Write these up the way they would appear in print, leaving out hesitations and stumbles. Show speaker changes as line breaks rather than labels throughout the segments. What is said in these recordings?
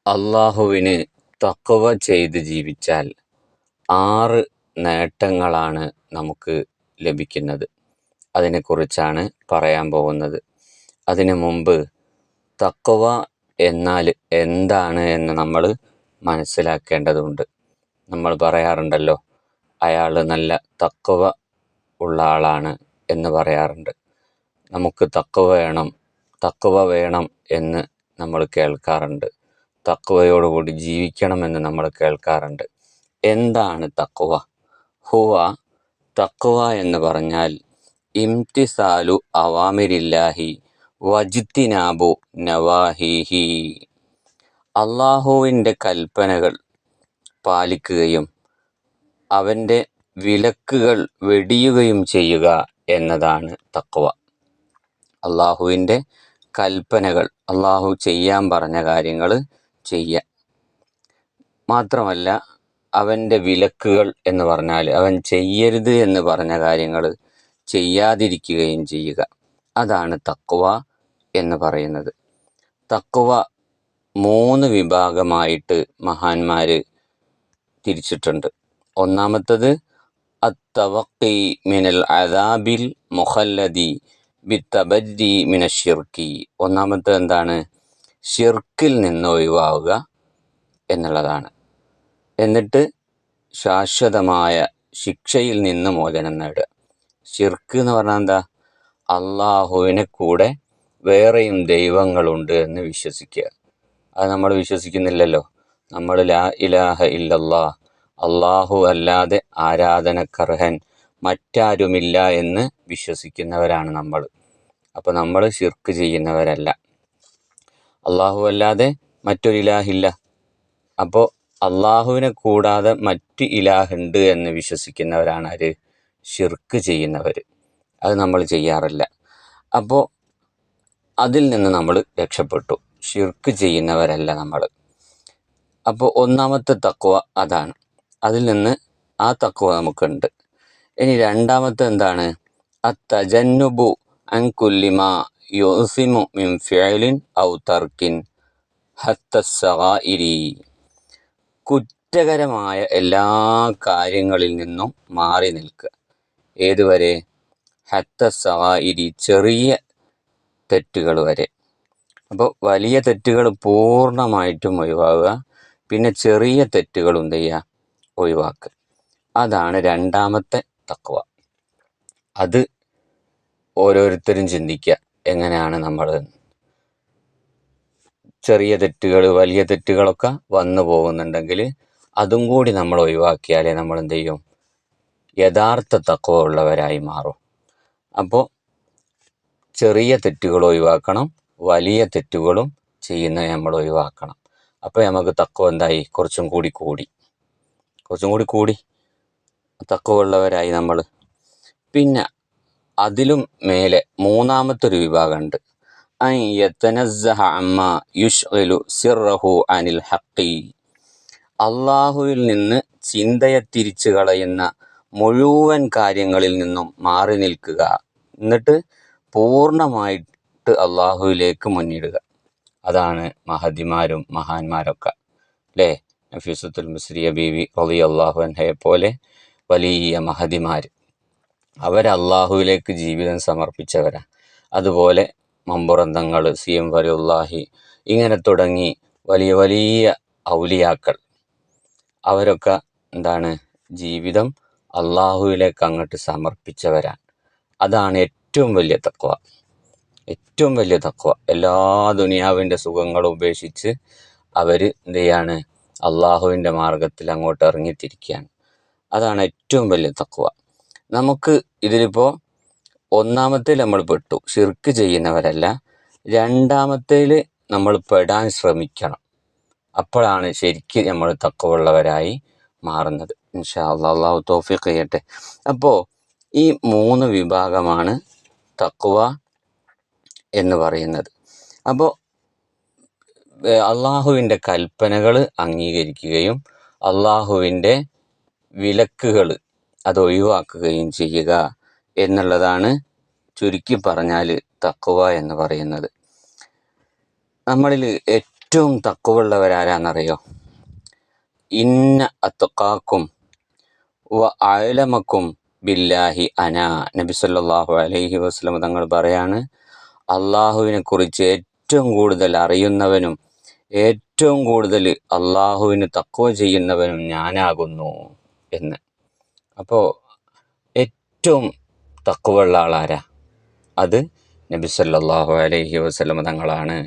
അള്ളാഹുവിന് തഖ്വ ചെയ്ത് ജീവിച്ചാൽ 6 നേട്ടങ്ങളാണ് നമുക്ക് ലഭിക്കുന്നത്. അതിനെക്കുറിച്ചാണ് പറയാൻ പോകുന്നത്. അതിനു മുമ്പ് തഖ്വ എന്നാൽ എന്താണ് എന്ന് നമ്മൾ മനസ്സിലാക്കേണ്ടതുണ്ട്. നമ്മൾ പറയാറുണ്ടല്ലോ, അയാൾ നല്ല തഖ്വ ഉള്ള ആളാണ് എന്ന് പറയാറുണ്ട്. നമുക്ക് തഖ്വ വേണം എന്ന് നമ്മൾ കേൾക്കാറുണ്ട്. തഖ്വയോടുകൂടി ജീവിക്കണമെന്ന് നമ്മൾ കേൾക്കാറുണ്ട്. എന്താണ് തഖ്വ? തഖ്വ എന്ന് പറഞ്ഞാൽ ഇംതിസാലു അവാമിരില്ലാഹി വജ്തിനാബു നവാഹിഹി. അള്ളാഹുവിൻ്റെ കൽപ്പനകൾ പാലിക്കുകയും അവൻ്റെ വിലക്കുകൾ വെടിയുകയും ചെയ്യുക എന്നതാണ് തഖ്വ. അള്ളാഹുവിൻ്റെ കൽപ്പനകൾ, അള്ളാഹു ചെയ്യാൻ പറഞ്ഞ കാര്യങ്ങൾ ചെയ്യുക. മാത്രമല്ല അവൻ്റെ വിലക്കുകൾ എന്ന് പറഞ്ഞാൽ അവൻ ചെയ്യരുത് എന്ന് പറഞ്ഞ കാര്യങ്ങൾ ചെയ്യാതിരിക്കുകയും ചെയ്യുക. അതാണ് തഖ്വ എന്ന് പറയുന്നത്. തഖ്വ 3 വിഭാഗമായിട്ട് മഹാന്മാർ തിരിച്ചിട്ടുണ്ട്. ഒന്നാമത്തത് അത്തവഖി മിനൽ അദാബിൽ മുഖല്ലദി ബിത്തബരി മിനശ്ശിർക്കി. ഒന്നാമത്തത് എന്താണ്? ഷിർക്കിൽ നിന്ന് ഒഴിവാവുക എന്നുള്ളതാണ്. എന്നിട്ട് ശാശ്വതമായ ശിക്ഷയിൽ നിന്ന് മോചനം നേടുക. ഷിർക്ക് എന്ന് പറഞ്ഞാൽ എന്താ? അള്ളാഹുവിനെ കൂടെ വേറെയും ദൈവങ്ങളുണ്ട് എന്ന് വിശ്വസിക്കുക. അത് നമ്മൾ വിശ്വസിക്കുന്നില്ലല്ലോ. നമ്മൾ ലാ ഇലാഹ ഇല്ലല്ലാ, അള്ളാഹു അല്ലാതെ ആരാധനക്കർഹൻ മറ്റാരുമില്ല എന്ന് വിശ്വസിക്കുന്നവരാണ് നമ്മൾ. അപ്പോൾ നമ്മൾ ഷിർക്ക് ചെയ്യുന്നവരല്ല. അള്ളാഹു അല്ലാതെ മറ്റൊരു ഇലാഹില്ല. അപ്പോൾ അള്ളാഹുവിനെ കൂടാതെ മറ്റ് ഇലാഹുണ്ട് എന്ന് വിശ്വസിക്കുന്നവരാണ് ആര്? ഷിർക്ക് ചെയ്യുന്നവർ. അത് നമ്മൾ ചെയ്യാറില്ല. അപ്പോൾ അതിൽ നിന്ന് നമ്മൾ രക്ഷപ്പെട്ടു. ഷിർക്ക് ചെയ്യുന്നവരല്ല നമ്മൾ. അപ്പോൾ ഒന്നാമത്തെ തഖ്വ അതാണ്. അതിൽ നിന്ന് ആ തഖ്വ നമുക്കുണ്ട്. ഇനി രണ്ടാമത്തെ എന്താണ്? അത്തജന്നുബു അൻ കുല്ലി മാ യുസിമു മിൻ ഫിഅലിൻ ഔ തർക്കിൻ ഹത്ത സഗായിരി. കുറ്റകരമായ എല്ലാ കാര്യങ്ങളിൽ നിന്നും മാറി നിൽക്കുക. ഏതുവരെ? ഹത്ത സഗായിരി, ചെറിയ തെറ്റുകൾ വരെ. അപ്പോൾ വലിയ തെറ്റുകൾ പൂർണ്ണമായിട്ടും ഒഴിവാക്കുക, പിന്നെ ചെറിയ തെറ്റുകളും എന്ത് ചെയ്യുക? ഒഴിവാക്കുക. അതാണ് രണ്ടാമത്തെ തഖ്വ. അത് ഓരോരുത്തരും ചിന്തിക്കുക, എങ്ങനെയാണ് നമ്മൾ ചെറിയ തെറ്റുകൾ വലിയ തെറ്റുകളൊക്കെ വന്നു പോകുന്നുണ്ടെങ്കിൽ അതും കൂടി നമ്മൾ ഒഴിവാക്കിയാലേ നമ്മൾ എന്ത് ചെയ്യും? യഥാർത്ഥ തഖ്വ ഉള്ളവരായി മാറും. അപ്പോൾ ചെറിയ തെറ്റുകൾ ഒഴിവാക്കണം, വലിയ തെറ്റുകളും ചെയ്യുന്നത് നമ്മൾ ഒഴിവാക്കണം. അപ്പോൾ നമുക്ക് തഖ്വ എന്തായി? കുറച്ചും കൂടി തഖ്വ ഉള്ളവരായി നമ്മൾ. പിന്നെ അതിലും മേലെ മൂന്നാമത്തൊരു വിഭാഗമുണ്ട്. അൻ യതനസ്സഹ അമ്മാ യുശ്ഗിലു സിർറഹു അനിൽ ഹഖി. അള്ളാഹുവിൽ നിന്ന് ചിന്തയെ തിരിച്ചു കളയുന്ന മുഴുവൻ കാര്യങ്ങളിൽ നിന്നും മാറി നിൽക്കുക. എന്നിട്ട് പൂർണ്ണമായിട്ട് അള്ളാഹുവിലേക്ക് മുന്നിടുക. അതാണ് മഹദിമാരും മഹാന്മാരൊക്കെ, അല്ലേ? നഫീസത്തുൽ മിസ്രിയ ബീവി റളിയല്ലാഹു അൻഹയെ പോലെ വലിയ മഹദിമാർ, അവർ അള്ളാഹുവിലേക്ക് ജീവിതം സമർപ്പിച്ചവരാണ്. അതുപോലെ മമ്പുറന്തങ്ങൾ, CM വലിയുല്ലാഹി, ഇങ്ങനെ തുടങ്ങി വലിയ വലിയ ഔലിയാക്കൾ, അവരൊക്കെ എന്താണ്? ജീവിതം അള്ളാഹുവിലേക്ക് അങ്ങോട്ട് സമർപ്പിച്ചവരാണ്. അതാണ് ഏറ്റവും വലിയ തഖ്വ. എല്ലാ ദുനിയാവിൻ്റെ സുഖങ്ങളും ഉപേക്ഷിച്ച് അവർ എന്ത് ചെയ്യാണ്? അള്ളാഹുവിൻ്റെ മാർഗത്തിൽ അങ്ങോട്ട് ഇറങ്ങിത്തിരിക്കുകയാണ്. അതാണ് ഏറ്റവും വലിയ തഖ്വ. നമുക്ക് ഇതിലിപ്പോൾ ഒന്നാമത്തേൽ നമ്മൾ പെട്ടു, ഷിർക്ക് ചെയ്യുന്നവരല്ല. രണ്ടാമത്തേൽ നമ്മൾ പെടാൻ ശ്രമിക്കണം. അപ്പോഴാണ് ശരിക്കും നമ്മൾ തഖ്വ ഉള്ളവരായി മാറുന്നത്. ഇൻഷാ അല്ലാഹ്, അള്ളാഹു തൗഫീഖ് ചെയ്യട്ടെ. അപ്പോൾ ഈ 3 വിഭാഗമാണ് തഖ്വ എന്ന് പറയുന്നത്. അപ്പോൾ അള്ളാഹുവിൻ്റെ കൽപ്പനകൾ അംഗീകരിക്കുകയും അള്ളാഹുവിൻ്റെ വിലക്കുകൾ അത് ഒഴിവാക്കുകയും ചെയ്യുക എന്നുള്ളതാണ് ചുരുക്കി പറഞ്ഞാൽ തഖ്വ എന്ന് പറയുന്നത്. നമ്മളിൽ ഏറ്റവും തഖ്വയുള്ളവരാരാന്നറിയോ? ഇന്ന അത്ഖാക്കും വ അഅലമക്കും ബില്ലാഹി അനാ. നബി സല്ലല്ലാഹു അലൈഹി വസല്ലം തങ്ങൾ പറയാണ്, അള്ളാഹുവിനെ കുറിച്ച് ഏറ്റവും കൂടുതൽ അറിയുന്നവനും ഏറ്റവും കൂടുതൽ അള്ളാഹുവിന് തഖ്വ ചെയ്യുന്നവനും ഞാനാകുന്നു എന്ന്. അപ്പോൾ ഏറ്റവും തഖ്വയുള്ള ആളാരാ? അത് നബി സല്ലല്ലാഹു അലൈഹി വസല്ലം തങ്ങളാണ്.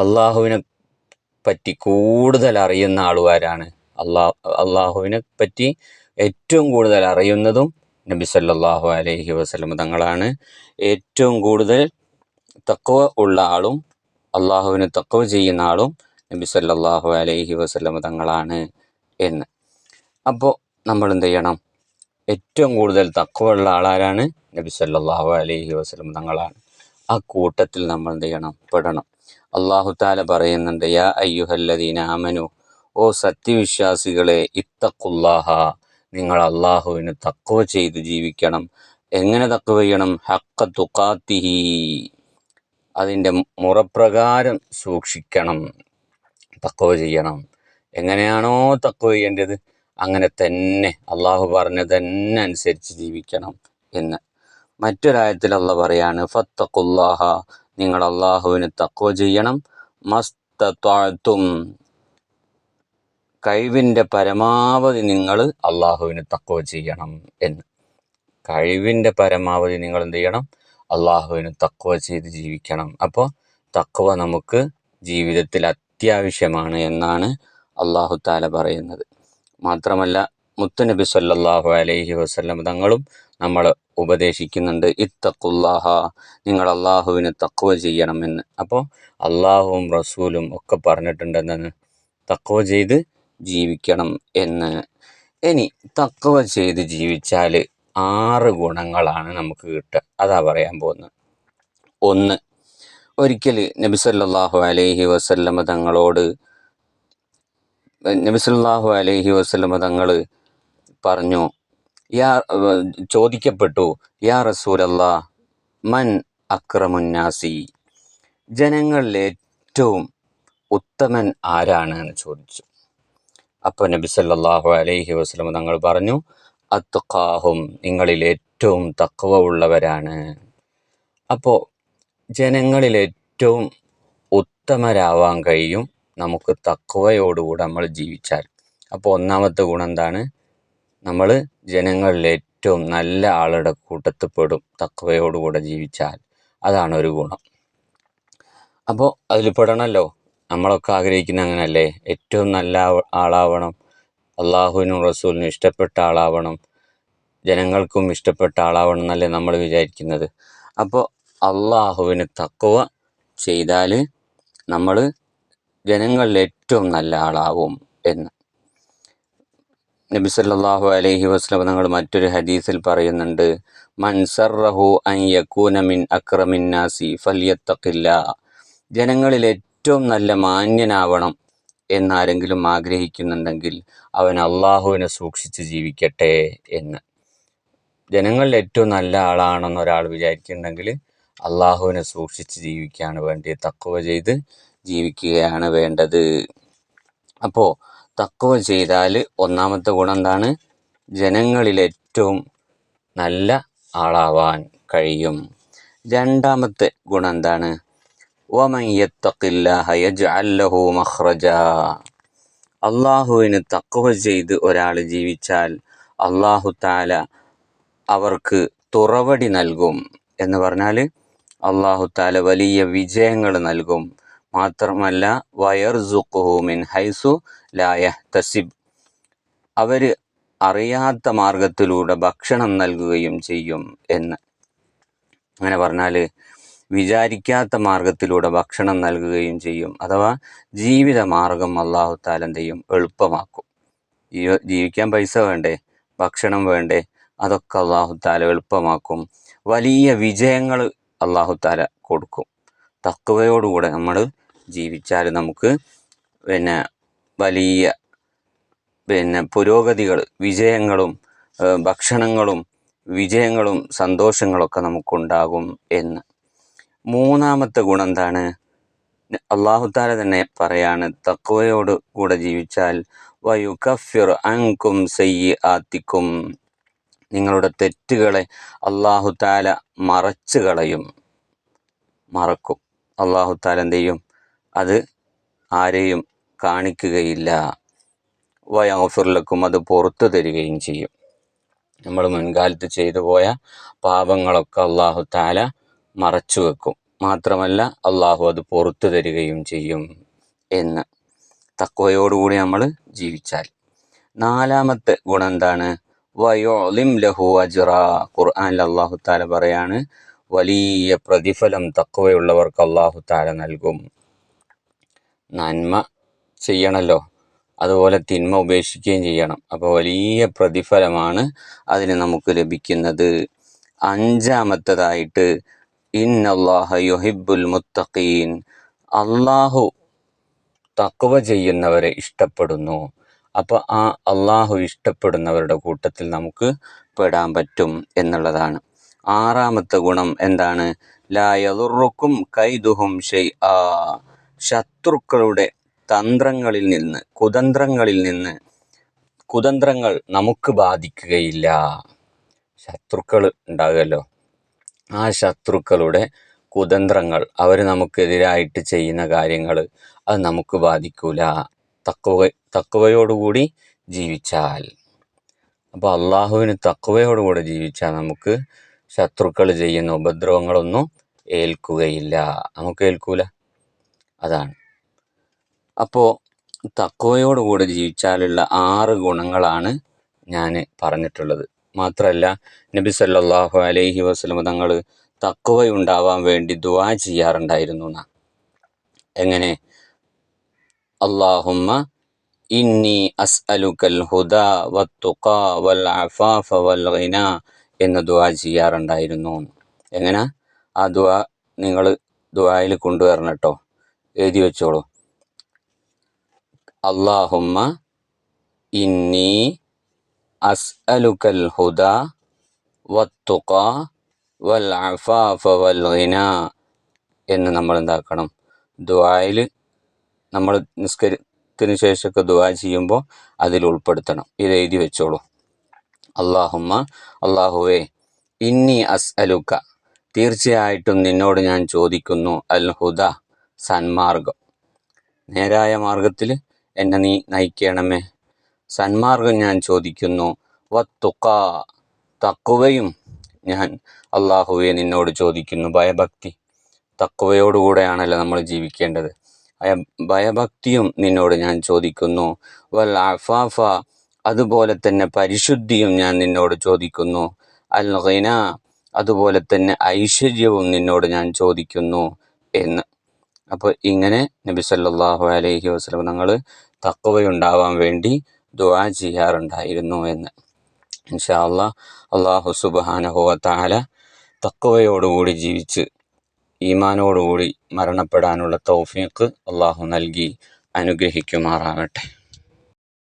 അള്ളാഹുവിനെ പറ്റി കൂടുതൽ അറിയുന്ന ആളുകാരാണ്. അള്ളാഹുവിനെ പറ്റി ഏറ്റവും കൂടുതൽ അറിയുന്നതും നബി സല്ലല്ലാഹു അലൈഹി വസല്ലം തങ്ങളാണ്. ഏറ്റവും കൂടുതൽ തഖ്വ ഉള്ള ആളും അള്ളാഹുവിന് തഖ്വ ചെയ്യുന്ന ആളും നബി സല്ലല്ലാഹു അലൈഹി വസല്ലം തങ്ങളാണ് എന്ന്. അപ്പോൾ നമ്മൾ എന്ത് ചെയ്യണം? ഏറ്റവും കൂടുതൽ തഖ്വ ഉള്ള ആളാരാണ്? നബി സല്ലല്ലാഹു അലൈഹി വസല്ലം തങ്ങളാണ്. ആ കൂട്ടത്തിൽ നമ്മൾ എന്ത് ചെയ്യണം? പെടണം. അല്ലാഹു തആല പറയുന്നുണ്ട്, യാ അയ്യുഹല്ലദീന ആമനു, ഓ സത്യവിശ്വാസികളെ, ഇത്തഖുല്ലാഹ, നിങ്ങൾ അള്ളാഹുവിന് തഖ്വ ചെയ്ത് ജീവിക്കണം. എങ്ങനെ തഖ്വ ചെയ്യണം? ഹഖ്ക തുഖാത്തിഹി, അതിൻ്റെ മുറപ്രകാരം സൂക്ഷിക്കണം, തഖ്വ ചെയ്യണം. എങ്ങനെയാണോ തഖ്വ ചെയ്യേണ്ടത് അങ്ങനെ തന്നെ, അള്ളാഹു പറഞ്ഞത് തന്നെ അനുസരിച്ച് ജീവിക്കണം എന്ന്. മറ്റൊരായത്തിൽ അള്ളാഹ് പറയാണ്, ഫത്തഖുല്ലാഹ, നിങ്ങൾ അള്ളാഹുവിന് തഖ്വ ചെയ്യണം, മസ്തത്വഅ്തും, കഴിവിൻ്റെ പരമാവധി നിങ്ങൾ അള്ളാഹുവിന് തഖ്വ ചെയ്യണം എന്ന്. കഴിവിൻ്റെ പരമാവധി നിങ്ങൾ എന്ത് ചെയ്യണം? അള്ളാഹുവിന് തഖ്വ ചെയ്ത് ജീവിക്കണം. അപ്പോൾ തഖ്വ നമുക്ക് ജീവിതത്തിൽ അത്യാവശ്യമാണ് എന്നാണ് അള്ളാഹു തആല പറയുന്നത്. മാത്രമല്ല മുത്തുനബി സല്ലല്ലാഹു അലൈഹി വസല്ലം തങ്ങളും നമ്മൾ ഉപദേശിക്കുന്നുണ്ട്, ഇത്തഖുല്ലാഹ, നിങ്ങൾ അള്ളാഹുവിന് തഖ്വ ചെയ്യണമെന്ന്. അപ്പോൾ അള്ളാഹുവും റസൂലും ഒക്കെ പറഞ്ഞിട്ടുണ്ട് എന്താണ്? തഖ്വ ചെയ്ത് ജീവിക്കണം എന്ന്. ഇനി തഖ്വ ചെയ്ത് ജീവിച്ചാൽ 6 ഗുണങ്ങളാണ് നമുക്ക് കിട്ടുക. അതാ പറയാൻ പോകുന്നത്. 1, ഒരിക്കൽ നബി സല്ലല്ലാഹു അലൈഹി വസല്ലം തങ്ങളോട് നബി സല്ലല്ലാഹു അലൈഹി വസല്ലം തങ്ങൾ പറഞ്ഞു, ചോദിക്കപ്പെട്ടു, യാ റസൂലല്ലാഹ്, മൻ അക്രമുന്നാസി, ജനങ്ങളിൽ ഏറ്റവും ഉത്തമൻ ആരാണ് എന്ന് ചോദിച്ചു. അപ്പോൾ നബി സല്ലല്ലാഹു അലൈഹി വസല്ലം തങ്ങൾ പറഞ്ഞു, അത്ഖാഹും, നിങ്ങളിൽ ഏറ്റവും തഖ്വ ഉള്ളവരാണ്. അപ്പോൾ ജനങ്ങളിൽ ഏറ്റവും ഉത്തമരാവാൻ കഴിയും നമുക്ക് തഖ്വയോടുകൂടെ നമ്മൾ ജീവിച്ചാൽ. അപ്പോൾ ഒന്നാമത്തെ ഗുണം എന്താണ്? നമ്മൾ ജനങ്ങളിൽ ഏറ്റവും നല്ല ആളുടെ കൂട്ടത്തിൽ പെടും തഖ്വയോടുകൂടെ ജീവിച്ചാൽ. അതാണ് ഒരു ഗുണം. അപ്പോൾ അതിൽ പെടണമല്ലോ. നമ്മളൊക്കെ ആഗ്രഹിക്കുന്ന അങ്ങനല്ലേ? ഏറ്റവും നല്ല ആളാവണം, അള്ളാഹുവിനും റസൂലിനും ഇഷ്ടപ്പെട്ട ആളാവണം, ജനങ്ങൾക്കും ഇഷ്ടപ്പെട്ട ആളാവണം എന്നല്ലേ നമ്മൾ വിചാരിക്കുന്നത്. അപ്പോൾ അള്ളാഹുവിന് തഖ്വ ചെയ്താൽ നമ്മൾ ജനങ്ങളിൽ ഏറ്റവും നല്ല ആളാവും എന്ന്. നബി സല്ലല്ലാഹു അലൈഹി വസല്ലം തങ്ങൾ മറ്റൊരു ഹദീസിൽ പറയുന്നുണ്ട്, മൻ സർറഹു അൻ യകൂന മിൻ അക്രമിൻ നാസി ഫൽയത്തഖില്ലാ, ജനങ്ങളിൽ ഏറ്റവും നല്ല മാന്യനാവണം എന്നാരെങ്കിലും ആഗ്രഹിക്കുന്നുണ്ടെങ്കിൽ അവൻ അള്ളാഹുവിനെ സൂക്ഷിച്ച് ജീവിക്കട്ടെ എന്ന്. ജനങ്ങളിൽ ഏറ്റവും നല്ല ആളാണെന്ന് ഒരാൾ വിചാരിക്കുന്നുണ്ടെങ്കിൽ അള്ളാഹുവിനെ സൂക്ഷിച്ച് ജീവിക്കുകയാണ് വേണ്ടത്, തഖ്വ ചെയ്ത് ജീവിക്കുകയാണ് വേണ്ടത്. അപ്പോൾ തഖ്വ ചെയ്താൽ ഒന്നാമത്തെ ഗുണം എന്താണ്? ജനങ്ങളിൽ ഏറ്റവും നല്ല ആളാവാൻ കഴിയും. രണ്ടാമത്തെ ഗുണം എന്താണ്? വമൻ യത്തഖില്ലാഹ യജ്അൽ ലഹു മഖ്റജാ, അള്ളാഹുവിന് തഖ്വ ചെയ്ത് ഒരാൾ ജീവിച്ചാൽ അള്ളാഹു തആല അവർക്ക് തുറവടി നൽകും. എന്ന് പറഞ്ഞാൽ അള്ളാഹു തആല വലിയ വിജയങ്ങൾ നൽകും. മാത്രമല്ല വയർസുഖുഹു മിൻ ഹൈസു ലാ യഹ്തസിബ്, അവർ അറിയാത്ത മാർഗത്തിലൂടെ ഭക്ഷണം നൽകുകയും ചെയ്യും എന്ന്. അങ്ങനെ പറഞ്ഞാൽ വിചാരിക്കാത്ത മാർഗത്തിലൂടെ ഭക്ഷണം നൽകുകയും ചെയ്യും. അഥവാ ജീവിത മാർഗം അള്ളാഹു തആല എന്ത് ചെയ്യും? എളുപ്പമാക്കും. ജീവിക്കാൻ പൈസ വേണ്ടേ? ഭക്ഷണം വേണ്ടേ? അതൊക്കെ അള്ളാഹു തആല എളുപ്പമാക്കും. വലിയ വിജയങ്ങൾ അള്ളാഹു തആല കൊടുക്കും. തഖ്വയോടുകൂടെ നമ്മൾ ജീവിച്ചാൽ നമുക്ക് വലിയ പുരോഗതികൾ, വിജയങ്ങളും ഭക്ഷണങ്ങളും വിജയങ്ങളും സന്തോഷങ്ങളൊക്കെ നമുക്കുണ്ടാകും എന്ന്. മൂന്നാമത്തെ ഗുണം എന്താണ്? അള്ളാഹു താല തന്നെ പറയാണ്, തഖ്വയോട് കൂടെ ജീവിച്ചാൽ വയുകഫിർ അൻകും സയ്യിആത്തിക്കും, നിങ്ങളുടെ തെറ്റുകളെ അള്ളാഹു താല മറച്ചു കളയും, മറക്കും. അള്ളാഹു താല എന്ത് ചെയ്യും? അത് ആരെയും കാണിക്കുകയില്ല. വയഗ്ഫിർലക്കും, അത് പുറത്തു തരികയും ചെയ്യും. നമ്മൾ മുൻകാലത്ത് ചെയ്തു പോയ പാപങ്ങളൊക്കെ അള്ളാഹു താല മറച്ചു വെക്കും. മാത്രമല്ല അള്ളാഹു അത് പുറത്തു തരികയും ചെയ്യും എന്ന്. തഖ്വയോടുകൂടി നമ്മൾ ജീവിച്ചാൽ. 4-മത്തെ ഗുണം എന്താണ്? വയുഅ്ലിം ലഹു അജ്റാ. ഖുർആനിൽ അള്ളാഹു താല പറയാണ്, വലിയ പ്രതിഫലം തഖ്വയുള്ളവർക്ക് അള്ളാഹു താല നൽകും. നന്മ ചെയ്യണമല്ലോ, അതുപോലെ തിന്മ ഉപേക്ഷിക്കുകയും ചെയ്യണം. അപ്പോൾ വലിയ പ്രതിഫലമാണ് അതിന് നമുക്ക് ലഭിക്കുന്നത്. 5-മത്തേതായിട്ട് ഇന്നല്ലാഹ യുഹിബ്ബുൽ മുത്തഖീൻ, അള്ളാഹു തഖ്വ ചെയ്യുന്നവരെ ഇഷ്ടപ്പെടുന്നു. അപ്പോൾ ആ അള്ളാഹു ഇഷ്ടപ്പെടുന്നവരുടെ കൂട്ടത്തിൽ നമുക്ക് പെടാൻ പറ്റും എന്നുള്ളതാണ്. 6-മത്തെ ഗുണം എന്താണ്? ലാ യദുറുക്കും കൈദുഹും ഷൈആ, ശത്രുക്കളുടെ തന്ത്രങ്ങളിൽ നിന്ന്, കുതന്ത്രങ്ങൾ നമുക്ക് ബാധിക്കുകയില്ല. ശത്രുക്കൾ ഉണ്ടാകുമല്ലോ, ആ ശത്രുക്കളുടെ കുതന്ത്രങ്ങൾ, അവർ നമുക്കെതിരായിട്ട് ചെയ്യുന്ന കാര്യങ്ങൾ, അത് നമുക്ക് ബാധിക്കൂല തഖ്വയോടുകൂടി ജീവിച്ചാൽ. അപ്പോൾ അള്ളാഹുവിന് തഖ്വയോടുകൂടി ജീവിച്ചാൽ നമുക്ക് ശത്രുക്കൾ ചെയ്യുന്ന ഉപദ്രവങ്ങളൊന്നും ഏൽക്കുകയില്ല, നമുക്ക് ഏൽക്കൂല. അതാണ്. അപ്പോൾ തഖ്വയോടുകൂടി ജീവിച്ചാലുള്ള 6 ഗുണങ്ങളാണ് ഞാൻ പറഞ്ഞിട്ടുള്ളത്. മാത്രമല്ല നബി സല്ലല്ലാഹു അലൈഹി വസല്ലം തങ്ങൾ തഖ്വയുണ്ടാവാൻ വേണ്ടി ദുആ ചെയ്യാറുണ്ടായിരുന്നു. എങ്ങനെ? അല്ലാഹുമ്മ ഇന്നി അസ്അലുക്കൽ ഹുദാ വത്തുഖാ വൽ അഫാഫ വൽ ഗിനാ എന്ന് ദുആ ചെയ്യാറുണ്ടായിരുന്നു. എങ്ങനെ? ആ ദുആ നിങ്ങൾ ദുആയിൽ കൊണ്ടുവരണം കേട്ടോ, എഴുതി വെച്ചോളൂ. അല്ലാഹുമ്മ ഇന്നി അസ്അലുക്കൽ ഹുദാ വത്തുഖാ വൽ അഫാഫ വൽ ഗിനാ എന്ന് നമ്മൾ എന്താക്കണം? ദുആയിൽ നമ്മൾ നിസ്കാരത്തിന് ശേഷമൊക്കെ ദുആ ചെയ്യുമ്പോൾ അതിൽ ഉൾപ്പെടുത്തണം. ഇത് എഴുതി വെച്ചോളൂ. അല്ലാഹുമ്മ, അല്ലാഹുവേ, ഇന്നി അസ്അലുക, തീർച്ചയായിട്ടും നിന്നോട് ഞാൻ ചോദിക്കുന്നു, അൽ ഹുദ, സന്മാർഗം, നേരായ മാർഗത്തിൽ എന്നെ നീ നയിക്കണമേ, സന്മാർഗം ഞാൻ ചോദിക്കുന്നു. വത്തുഖാ, തഖ്വയും ഞാൻ അല്ലാഹുവേ നിന്നോട് ചോദിക്കുന്നു. ഭയഭക്തി, തഖ്വയോടുകൂടെയാണല്ലോ നമ്മൾ ജീവിക്കേണ്ടത്. ഭയഭക്തിയും നിന്നോട് ഞാൻ ചോദിക്കുന്നു. വൽ അഫാഫ, അതുപോലെ തന്നെ പരിശുദ്ധിയും ഞാൻ നിന്നോട് ചോദിക്കുന്നു. അൽ ഗിന, അതുപോലെ തന്നെ ഐശ്വര്യവും നിന്നോട് ഞാൻ ചോദിക്കുന്നു എന്ന്. അപ്പോൾ ഇങ്ങനെ നബി സല്ലല്ലാഹു അലൈഹി വസല്ലം തങ്ങൾ തഖ്വയുണ്ടാവാൻ വേണ്ടി ദുആ ചെയ്യാറുണ്ടായിരുന്നു എന്ന്. ഇൻഷാ അല്ലാഹ് അല്ലാഹു സുബ്ഹാനഹു വ തആല തഖ്വയോടുകൂടി ജീവിച്ച് ഈമാനോടുകൂടി മരണപ്പെടാനുള്ള തൗഫീഖ് അല്ലാഹു നൽകി അനുഗ്രഹിക്കുമാറാകട്ടെ.